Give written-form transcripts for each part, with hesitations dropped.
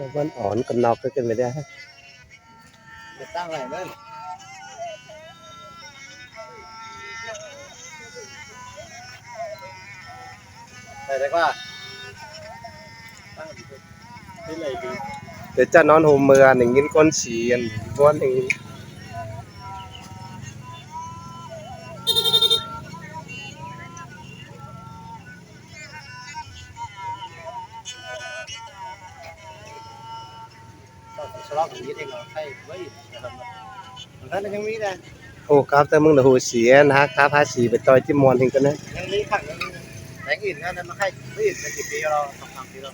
vẫn ổn còn nọc cái người đây để tăng lại lên đây đấy qua để cho nó hôm mưa mình nhìn con xiên con thì sau thì thì nó thay vớiมันก็ยังมีนะ โอ้ครับแต่มึงเดี๋ยวหูเสียนะครับภาษีไปต่อยที่มอนทิ้งกันนะ ยังมีผักยังแตงอื่นก็มาให้ไม่อื่นเป็นกี่ปีเราทำปีเรา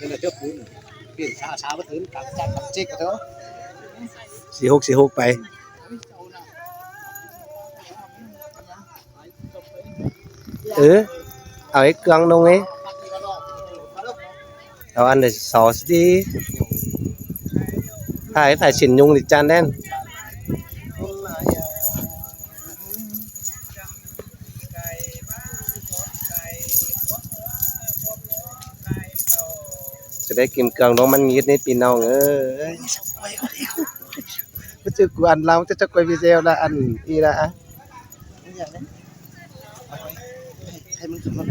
nên là trước cuốn biển xa bất cứ cảm giác cảm chết cái đó 46ไปเอาไอ้เครื่องลงไงเอาอันเดซอสดีphải chỉnh nhung thì chan đenจะได้กินเครื่องน้องมันมีดในปีน้องก็จะกูอันเราจะกวยวิเซลละอันอีละอ่ะ ให้มึงขับรถ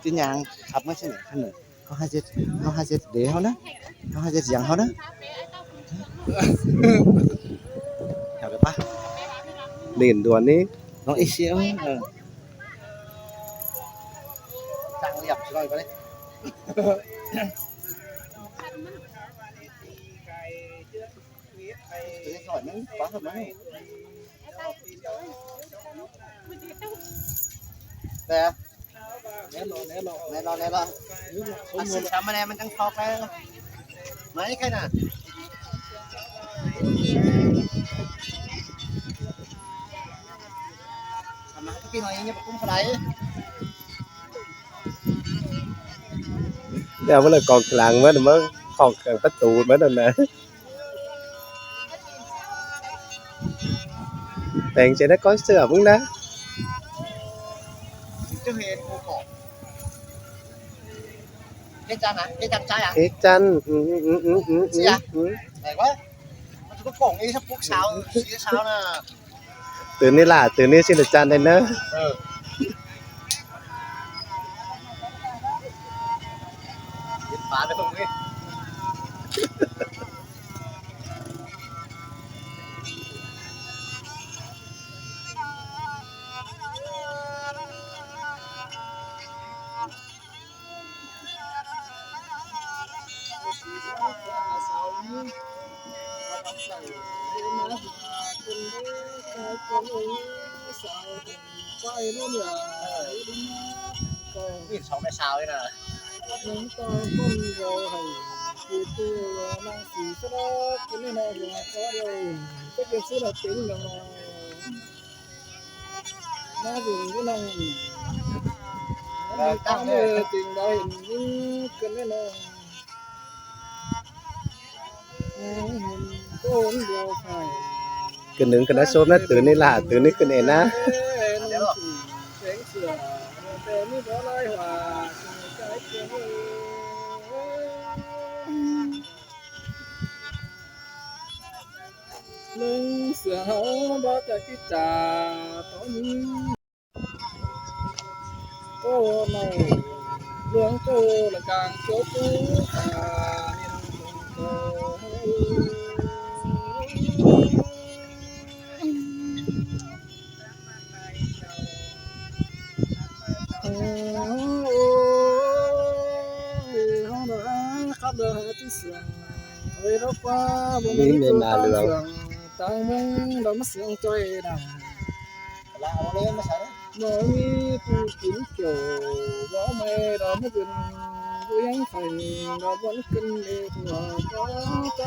ที่ยางขับไม่ใช่ไหนขนมเขาให้เจ็ดเดี๋ยวเขานะเขาให้เจ็ดอย่างเขานะเดี๋ยวไปปะ điển đuồn đi nó ít xíu tăng nhập rồi vào đây hỏi nó quá hợp đấy đây à né lo anh xin cảm ơn em anh tăng phọc đây mấy cái nè mà cái này như cũng phải đấyเดี๋ยวมันเลยกองกลางเมื่อเมื่อของกลางประตูเมื่อนั่นนะแต่งจะได้ก้อนเสือมึงนะ chưa hề cô cổ cái chăn à cái chăn trai à เอ๊ะจันnày quá nó có cổ đi sắp quốc sao xía sao nè ตื่นนี่ล่ะตื่นนี่สิละจันเลยเนอะ phá được không đi luôn là Biết sống tại sao đấy nè. những con rồi hay từ từ năng xì sau đó cái này là có rồi cái việc xưa là tính là nó dùng cái năng tăng về tình đây những cái này là con đều phải กันนึงกันนะโซมนะตื่นนี่ล่ะตื่นนี่กันเองนะ lưng sửa hấu đó cho cái trà tóm cô này lương cô là càng chỗ cũ khắp đời tí sườn ơi đó qua Đi lên mà lường. tăng mong đó mất sương chơi đằng Là ông lên mà sao đấy? nói tu kín kiểu gió mây đó mất dừng vui anh phải đó vẫn kinh lệ thua có cái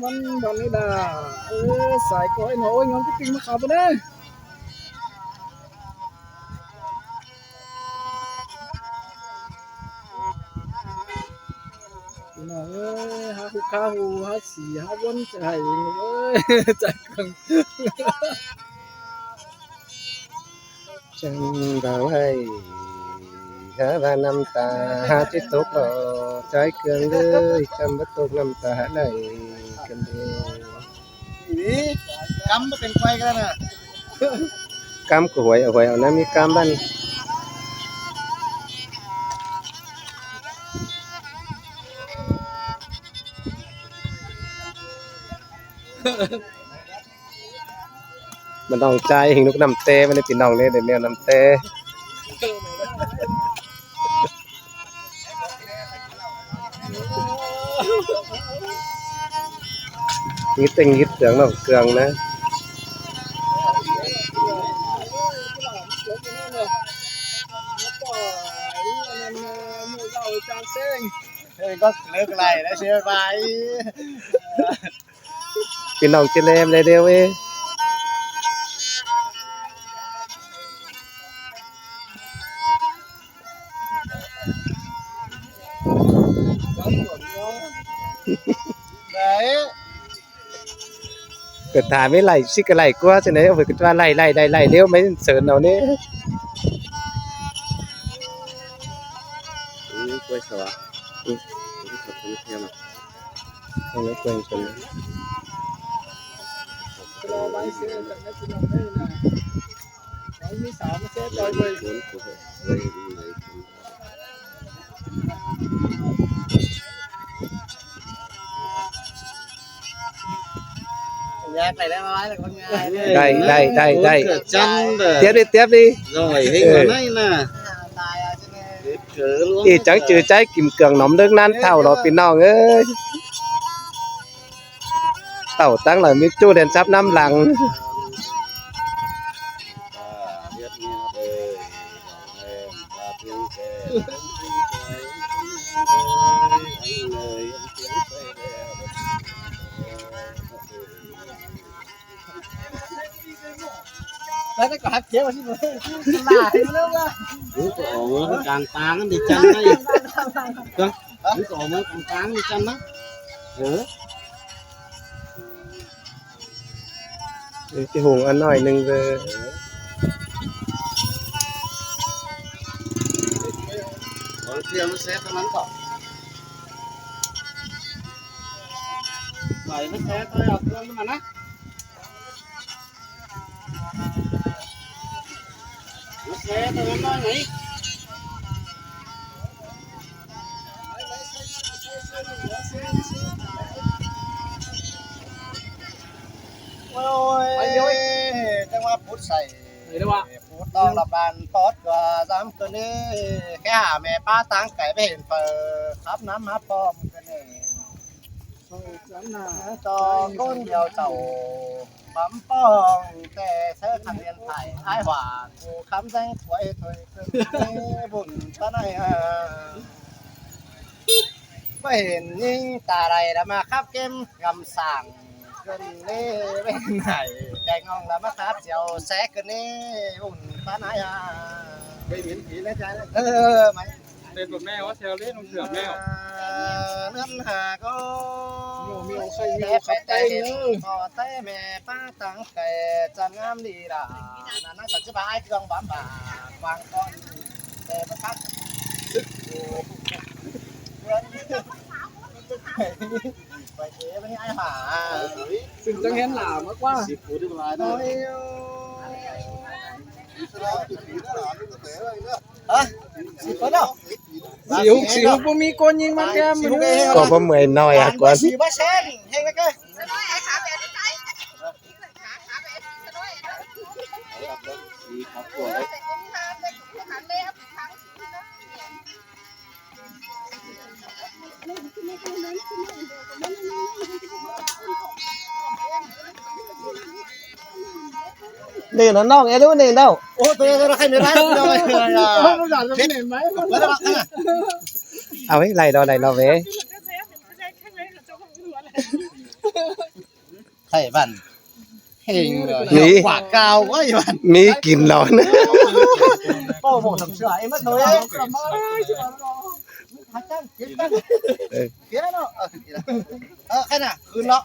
vẫn vẫn đi đà xài coi nổi ngon cái kinh mà khóc đấy nói ha hú ca hú ha xì ha vẫn chạy ơi chạy cần จังบ่าวให้หาว่าน้ำตาหาที่ตกบ่ใจเกินเลยจำบ่ตกน้ำตาไหลกันเด้อ Ý, cắm nóเป็นไฟกันน่ะ กำก็หวยเอาหวยเอานะมีกำบ้าน มันต้องใจหิงลูกน้ำเต้มันได้พี่น้องเนี่ยเดี๋ยวแนวน้ำเต้งี้เต็งงี้เสืองเนาะเกลืองนะ Thôi có nước này đã xe vai. พี่น้องเจเลมเลยเดียวเอ้ Đấy. เกิดถามไม่ไหลซิกไหลกว่าจะไหนเอาไปกิดว่าไหลเดียวไม่เสิร์นเอาเนี่ยกล้วยสวะนี่ขอบคุณเพียมาเอาแล้วกล้วยชน Máy xe là nó chỉ làm đây nè. Máy mới xả nó sẽ chơi về. Nhạc này đang nói là con nghe. Đây Chân tiếp đi rồi hình của này nè. Ý chẳng trừ trái kìm cường nóng nước nan thảo đóพี่น้องเอ้ยเต่าตั้งหลังมิจูเด่นซับน้ำหลัง Biết nghe đời em và tiếng kèn anh ơi em tiếng say đấy cái hạt chế mà xin lỗi là thì nó ra Ủa cổ nó càng tán đi chân đấy. Cơ. Ủa cổ nó càng tán đi chân đó. Ừ. cái hùng ănหน่อยนึงvề Còn kia nó xếp nó nắn cỏ. Vậy nó xếp tới học luôn mà nó. Nó xếp tới nó nói này. ôi trong mà phút sảy Đấy đâu ạ? phút đó là bàn tốt và dám cơn đi cái hả mẹ ba tháng cái bên phở khắp nắm hấp bom จอก้นเดียวเจ้าปั๊มป้องแต่เธอขันเรียนไทยอ้ายหว่ากูคำแจ้งถวยถวยขึ้นบุญตะไนไม่เห็นยิ่งตาไรแล้วมาครับเกมกำสั่งเกินนี่เป็นไหนแดงงแล้วมาครับเจียวแซกกันนี่บุญตะไนไปเห็นผีแล้วใจไหมเป็นแบบแม่ว่าเซลเล่นลงเสือแม่ เนื้อหาก็ มีใครมี แม่ ขับ ใจ ใจ เห็น เนื้อ พอแต่แม่ป้าตั้งแต่จันงามดีด่านั่นสัจบายเครื่องบ้าบ่าวางก้อนแต่ประคับไปเอ๋ไม่ให้หา ถึงจะเห็นหลามากว่า สิบปูที่มาน้อยสิบคนเนาะ สิวบ่มีคนยิงมาแก้มมัน ก็บ่เมื่อยน้อยอ่ะกว่า สิบเช่นเฮงนะแกนี่น้องเอ้รู้นี่เด้า โอ้ตัวเราใครไม่ได้เลยอ่ะ ภาษาเห็นไหม แล้วเรา เอาไว้ไล่เราเว้ย ไข่บันเฮงเลยปากกาวก็อยู่บัน มีกลิ่นร้อน โป้บอกทำเสือไอ้มันเลยฮัจังเก็บกันเก็บเนาะแค่น่ะคืนเนาะ